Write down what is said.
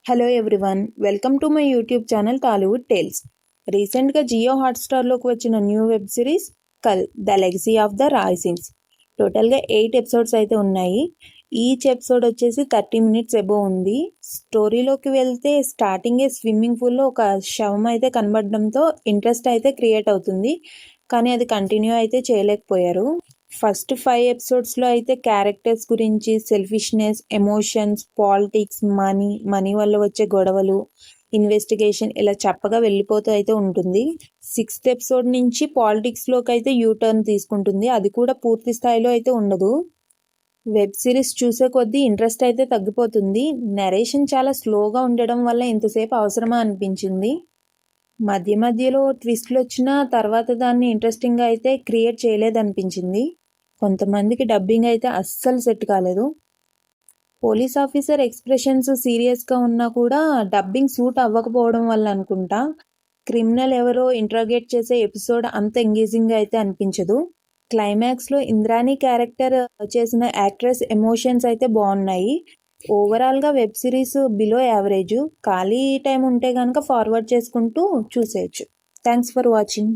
Hello everyone, welcome to my YouTube channel Tollywood tales. రీసెంట్గా జియో హాట్స్టార్లోకి వచ్చిన new web series Kull the legacy of the Raisinghs. టోటల్గా 8 episodes అయితే ఉన్నాయి. ఈచ్ ఎపిసోడ్ వచ్చేసి 30 minutes ఎబో ఉంది. స్టోరీలోకి వెళ్తే స్టార్టింగే స్విమ్మింగ్ పూల్లో ఒక శవం అయితే కనబడడంతో ఇంట్రెస్ట్ అయితే క్రియేట్ అవుతుంది, కానీ అది కంటిన్యూ అయితే చేయలేకపోయారు. ఫస్ట్ 5 ఎపిసోడ్స్లో అయితే క్యారెక్టర్స్ గురించి, సెల్ఫిష్నెస్, ఎమోషన్స్, పాలిటిక్స్, మనీ వల్ల వచ్చే గొడవలు, ఇన్వెస్టిగేషన్ ఇలా చెప్పగా వెళ్ళిపోతూ అయితే ఉంటుంది. 6th ఎపిసోడ్ నుంచి పాలిటిక్స్లోకి అయితే యూటర్న్ తీసుకుంటుంది. అది కూడా పూర్తి స్థాయిలో అయితే ఉండదు. వెబ్ సిరీస్ చూసే కొద్దీ ఇంట్రెస్ట్ అయితే తగ్గిపోతుంది. నరేషన్ చాలా స్లోగా ఉండడం వల్ల ఇంతసేపు అవసరమా అనిపించింది. మధ్య మధ్యలో ట్విస్ట్లు వచ్చినా తర్వాత దాన్ని ఇంట్రెస్టింగ్గా అయితే క్రియేట్ చేయలేదనిపించింది. కొంతమందికి డబ్బింగ్ అయితే అస్సలు సెట్ కాలేదు. పోలీస్ ఆఫీసర్ ఎక్స్ప్రెషన్స్ సీరియస్గా ఉన్నా కూడా డబ్బింగ్ సూట్ అవ్వకపోవడం వల్ల అనుకుంటా క్రిమినల్ ఎవరో ఇంట్రాగేట్ చేసే ఎపిసోడ్ అంత ఎంగేజింగ్గా అయితే అనిపించదు. క్లైమాక్స్లో ఇంద్రాణి క్యారెక్టర్ చేసిన యాక్ట్రెస్ ఎమోషన్స్ అయితే బాగున్నాయి. ఓవరాల్గా వెబ్ సిరీస్ బిలో యావరేజ్. ఖాళీ టైం ఉంటే కనుక ఫార్వర్డ్ చేసుకుంటూ చూసేయచ్చు. Thanks for watching.